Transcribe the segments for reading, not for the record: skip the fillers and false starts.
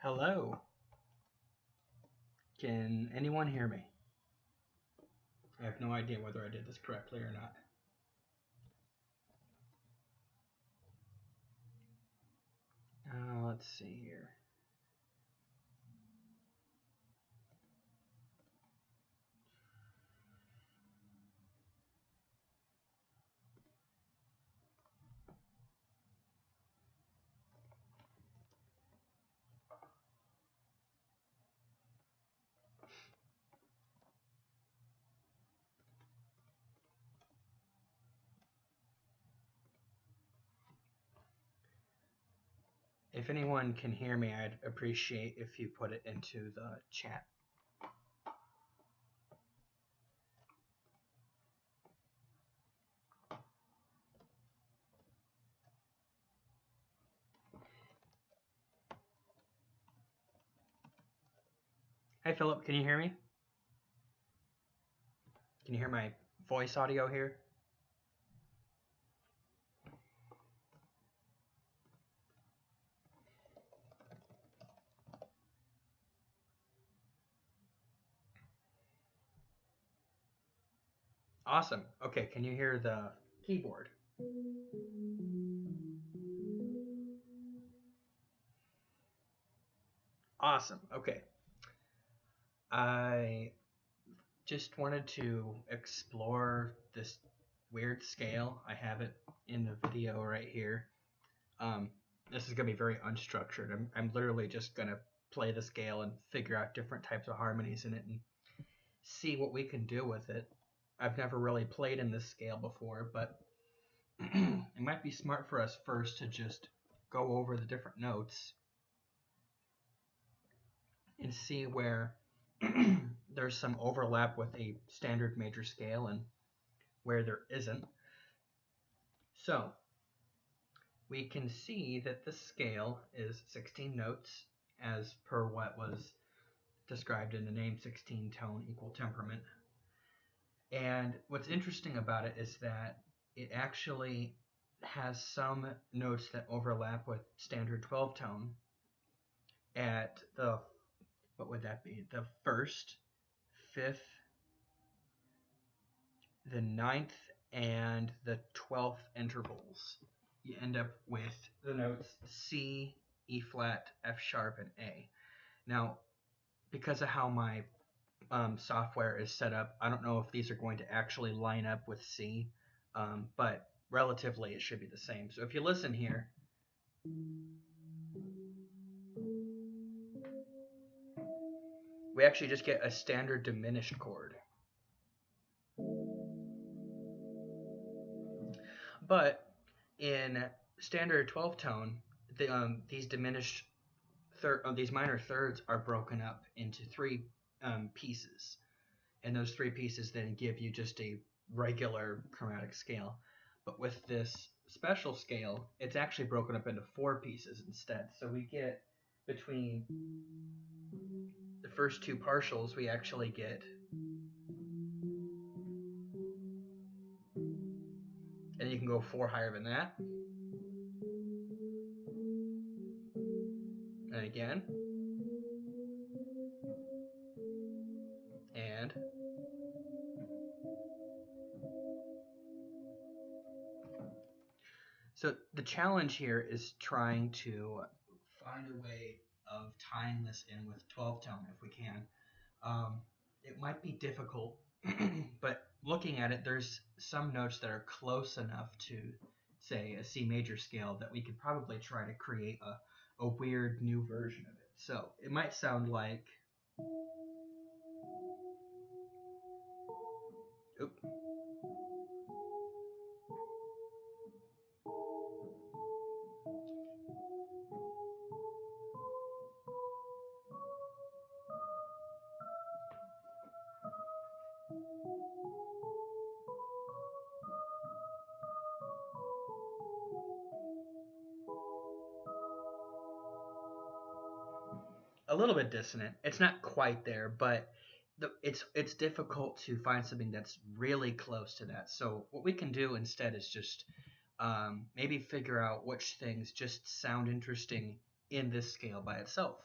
Hello. Can anyone hear me? I have no idea whether I did this correctly or not. Let's see here. If anyone can hear me, I'd appreciate if you put it into the chat. Hey Philip, can you hear me? Can you hear my voice audio here? Awesome. Okay, can you hear the keyboard? Awesome. Okay. I just wanted to explore this weird scale. I have it in the video right here. This is going to be very unstructured. I'm literally just going to play the scale and figure out different types of harmonies in it and see what we can do with it. I've never really played in this scale before, but it might be smart for us first to just go over the different notes and see where there's some overlap with a standard major scale and where there isn't. So we can see that the scale is 16 notes as per what was described in the name, 16 tone equal temperament. And what's interesting about it is that it actually has some notes that overlap with standard 12 tone at the, what would that be? The first, fifth, the ninth, and the 12th intervals. You end up with the notes C, E flat, F sharp, and A. Now, because of how my software is set up, I don't know if these are going to actually line up with C, but relatively it should be the same. So if you listen here, we actually just get a standard diminished chord. But in standard 12 tone, these diminished these minor thirds are broken up into three pieces, and those three pieces then give you just a regular chromatic scale. But with this special scale, it's actually broken up into four pieces instead. So we get, between the first two partials, we actually get and you can go four higher than that. And again. And so the challenge here is trying to find a way of tying this in with 12 tone if we can. It might be difficult, but looking at it, there's some notes that are close enough to, say, a C major scale that we could probably try to create a weird new version of it. So it might sound like, a little bit dissonant. It's not quite there, but it's difficult to find something that's really close to that. So what we can do instead is just maybe figure out which things just sound interesting in this scale by itself.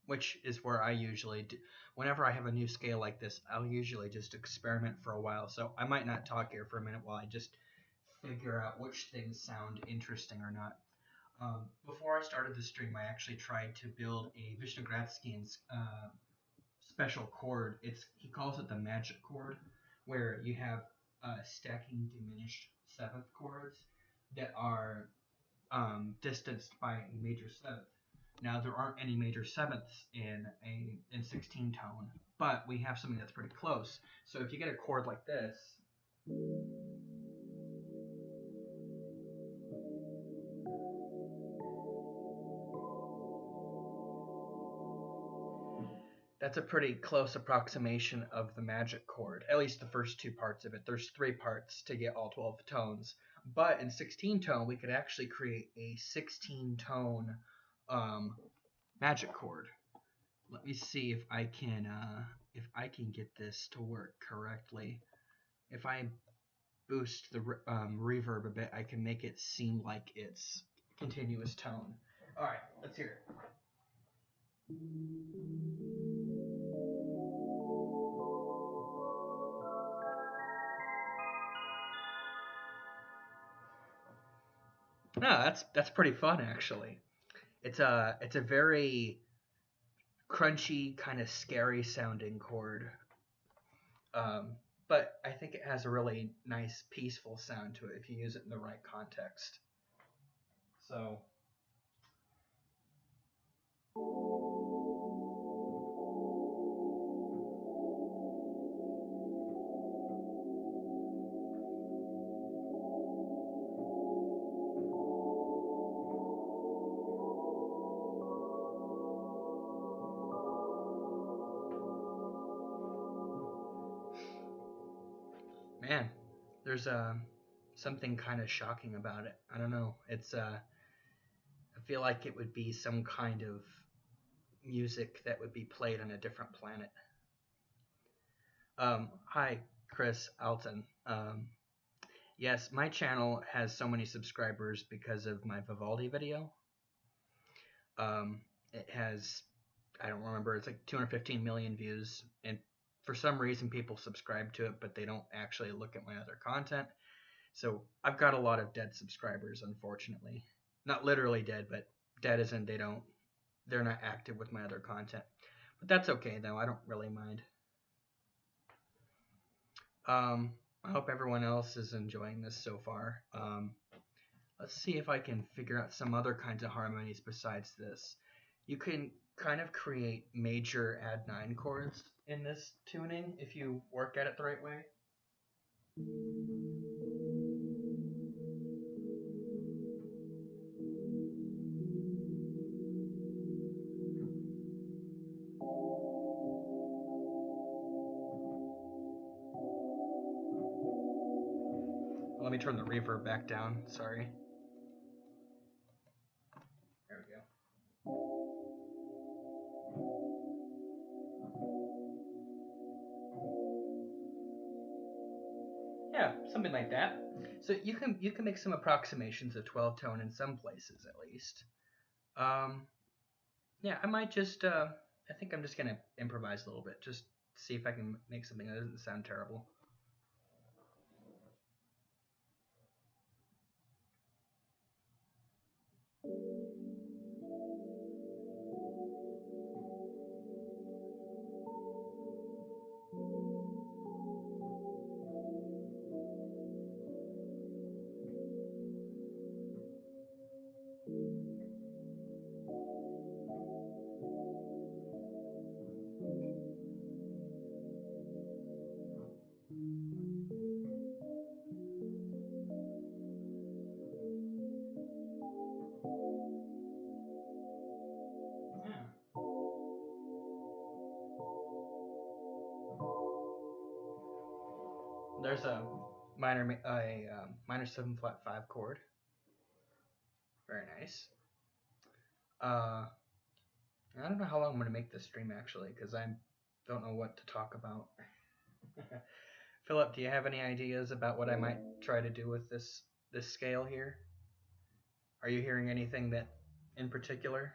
which is where I usually do. Whenever I have a new scale like this, I'll usually just experiment for a while. So I might not talk here for a minute while I just figure out which things sound interesting or not. Before I started the stream, I actually tried to build a Vishnogradskian's special chord. He calls it the magic chord, where you have stacking diminished seventh chords that are distanced by a major seventh. Now there aren't any major sevenths in 16 tone, but we have something that's pretty close. So if you get a chord like this, that's a pretty close approximation of the magic chord, at least the first two parts of it. There's 3 parts to get all 12 tones. But in 16 tone, we could actually create a 16 tone magic chord. Let me see if I can get this to work correctly. If I boost the reverb a bit, I can make it seem like it's continuous tone. All right, let's hear it. No, that's pretty fun actually. It's a very crunchy, kind of scary sounding chord. But I think it has a really nice, peaceful sound to it if you use it in the right context. So. Man, there's something kind of shocking about it. I don't know. It's I feel like it would be some kind of music that would be played on a different planet. Hi, Chris Alton. Yes, my channel has so many subscribers because of my Vivaldi video. It has, I don't remember, it's like 215 million views, and for some reason people subscribe to it, but they don't actually look at my other content. So I've got a lot of dead subscribers, unfortunately. Not literally dead, but dead as in they're not active with my other content. But that's okay though, I don't really mind. I hope everyone else is enjoying this so far. Let's see if I can figure out some other kinds of harmonies besides this. You can kind of create major add 9 chords in this tuning if you work at it the right way. Let me turn the reverb back down, sorry. There we go. Yeah, something like that. So you can make some approximations of 12 tone in some places at least. Yeah, I might just I think I'm just gonna improvise a little bit, just see if I can make something that doesn't sound terrible. There's a minor 7 flat 5 chord. Very nice. I don't know how long I'm gonna make this stream actually, because I don't know what to talk about. Philip, do you have any ideas about what I might try to do with this scale here? Are you hearing anything that in particular?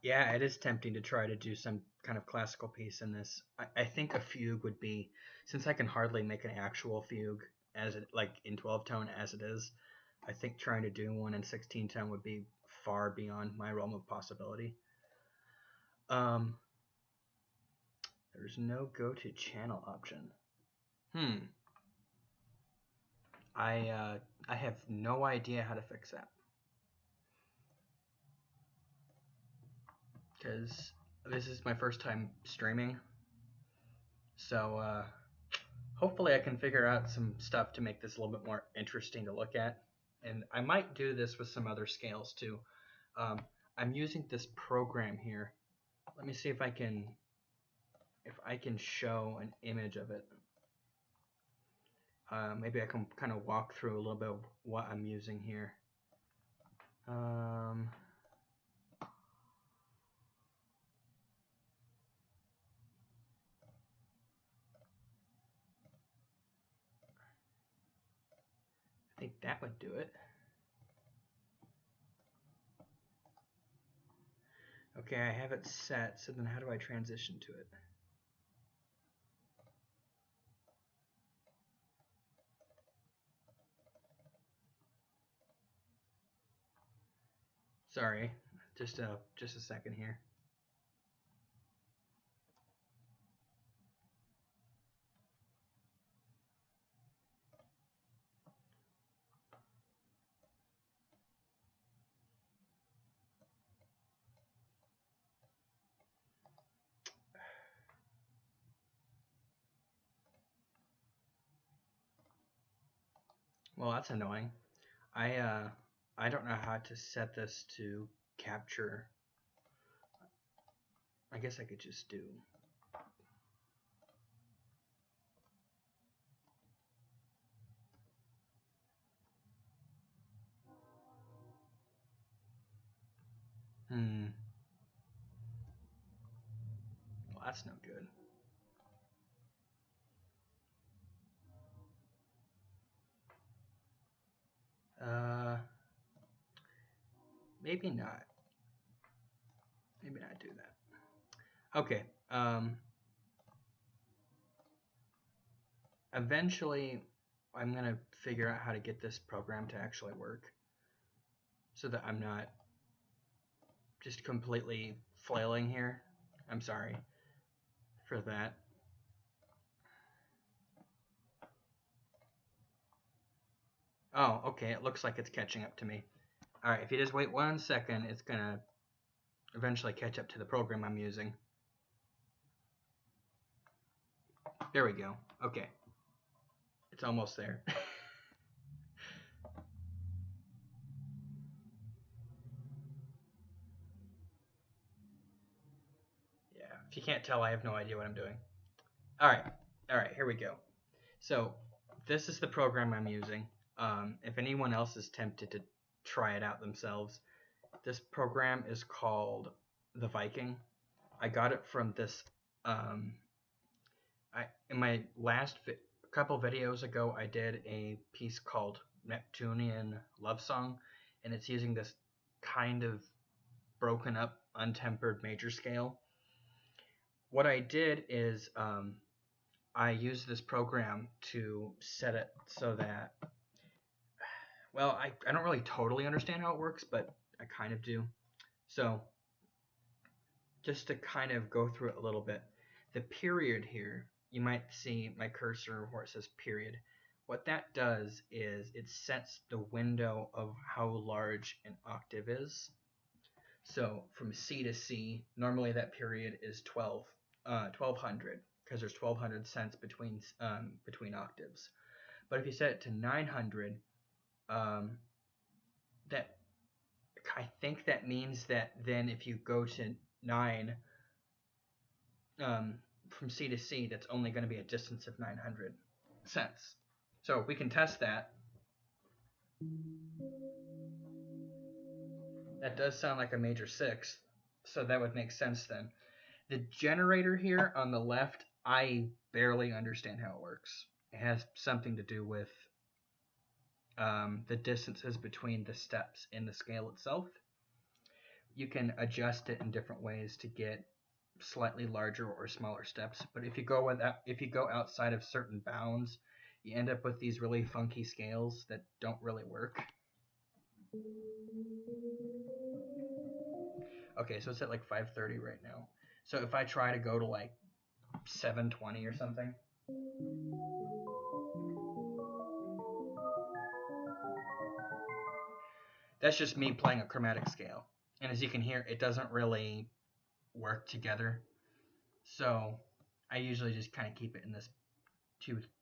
Yeah, it is tempting to try to do some kind of classical piece in this. I think a fugue would be, since I can hardly make an actual fugue as it like in 12 tone as it is. I think trying to do one in 16 tone would be far beyond my realm of possibility. There's no go to channel option. I have no idea how to fix that. Because this is my first time streaming. So hopefully I can figure out some stuff to make this a little bit more interesting to look at. And I might do this with some other scales too. I'm using this program here. Let me see if I can show an image of it. Maybe I can kind of walk through a little bit of what I'm using here. I think that would do it. Okay, I have it set, so then how do I transition to it? Sorry, just a second here. Well, that's annoying. I don't know how to set this to capture. I guess I could just do. Well, that's no good. Maybe not. Maybe not do that. Okay. Eventually, I'm gonna figure out how to get this program to actually work, so that I'm not just completely flailing here. I'm sorry for that. Oh, okay. It looks like it's catching up to me. All right. If you just wait 1 second, it's gonna eventually catch up to the program I'm using. There we go. Okay. It's almost there. Yeah. If you can't tell, I have no idea what I'm doing. Alright, here we go. So, this is the program I'm using. If anyone else is tempted to try it out themselves, this program is called the Viking. I got it from this. In my last couple videos ago, I did a piece called Neptunian Love Song, and it's using this kind of broken up, untempered major scale. What I did is I used this program to set it so that, well, I don't really totally understand how it works, but I kind of do. So just to kind of go through it a little bit, the period here, you might see my cursor where it says period. What that does is it sets the window of how large an octave is. So from C to C, normally that period is 1200, because there's 1200 cents between octaves. But if you set it to 900, that I think that means that then if you go to 9 from C to C, that's only going to be a distance of 900 cents. So we can test that. That does sound like a major sixth, so that would make sense then. The generator here on the left, I barely understand how it works. It has something to do with the distances between the steps in the scale itself. You can adjust it in different ways to get slightly larger or smaller steps, but if you go outside of certain bounds, you end up with these really funky scales that don't really work. Okay, so it's at like 530 right now. So if I try to go to like 720 or something, that's just me playing a chromatic scale. And as you can hear, it doesn't really work together. So I usually just kind of keep it in this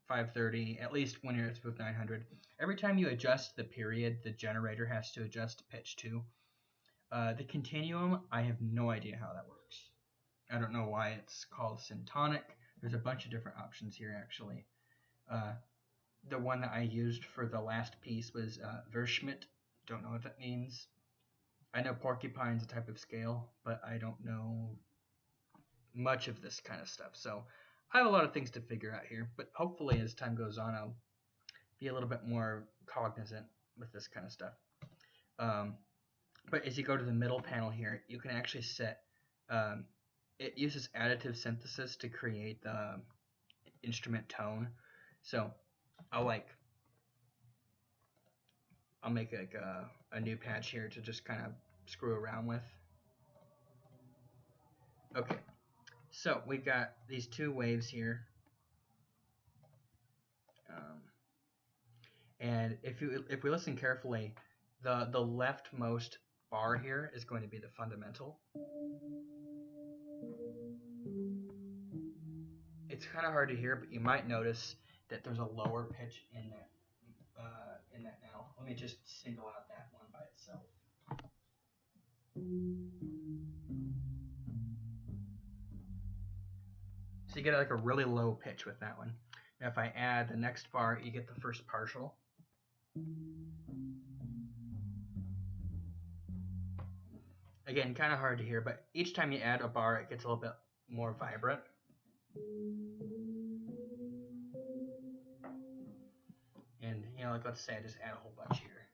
530, at least when it's with 900. Every time you adjust the period, the generator has to adjust pitch too. The continuum, I have no idea how that works. I don't know why it's called syntonic. There's a bunch of different options here, actually. The one that I used for the last piece was Verschmidt. Don't know what that means. I know porcupine's a type of scale, but I don't know much of this kind of stuff. So I have a lot of things to figure out here, but hopefully as time goes on, I'll be a little bit more cognizant with this kind of stuff. But as you go to the middle panel here, you can actually set, it uses additive synthesis to create the instrument tone. So I'll make like a new patch here to just kind of screw around with. Okay, so we got these two waves here. And if we listen carefully, the leftmost bar here is going to be the fundamental. It's kind of hard to hear, but you might notice that there's a lower pitch in that now. Let me just single out that one by itself. So you get like a really low pitch with that one. Now if I add the next bar, you get the first partial. Again, kind of hard to hear, but each time you add a bar, it gets a little bit more vibrant. And, like let's say I just add a whole bunch here.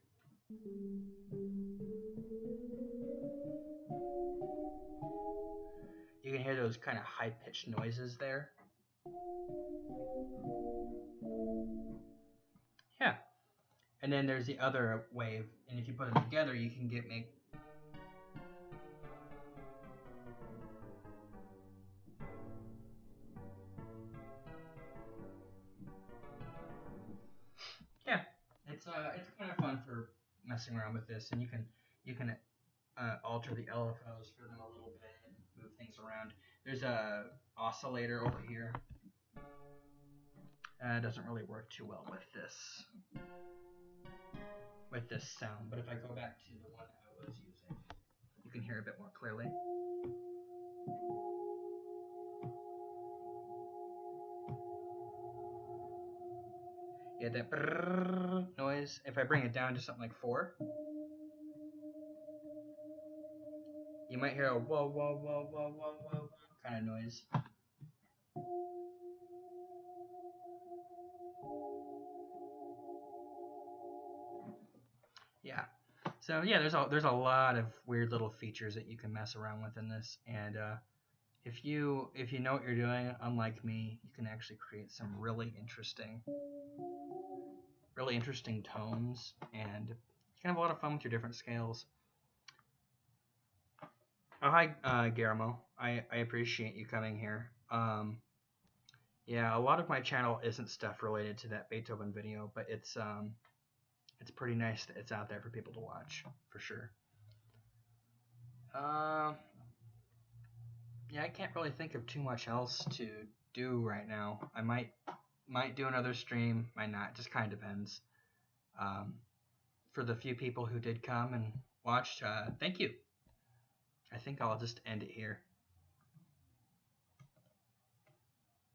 You can hear those kind of high-pitched noises there. Yeah. And then there's the other wave, and if you put them together, you can make it's kind of fun for messing around with this, and you can alter the LFOs for them a little bit and move things around. There's a oscillator over here. It doesn't really work too well with this sound, but if I go back to the one I was using, you can hear a bit more clearly. You get that brrrr noise. If I bring it down to something like 4, you might hear a whoa, whoa, whoa, whoa, whoa, whoa kind of noise. Yeah. So yeah, there's a lot of weird little features that you can mess around with in this, and if you know what you're doing, unlike me, you can actually create some really interesting tones, and you can have a lot of fun with your different scales. Oh, hi, Guillermo. I appreciate you coming here. Yeah, a lot of my channel isn't stuff related to that Beethoven video, but it's pretty nice that it's out there for people to watch, for sure. Yeah, I can't really think of too much else to do right now. I might do another stream, might not. Just kind of depends. For the few people who did come and watched, thank you. I think I'll just end it here.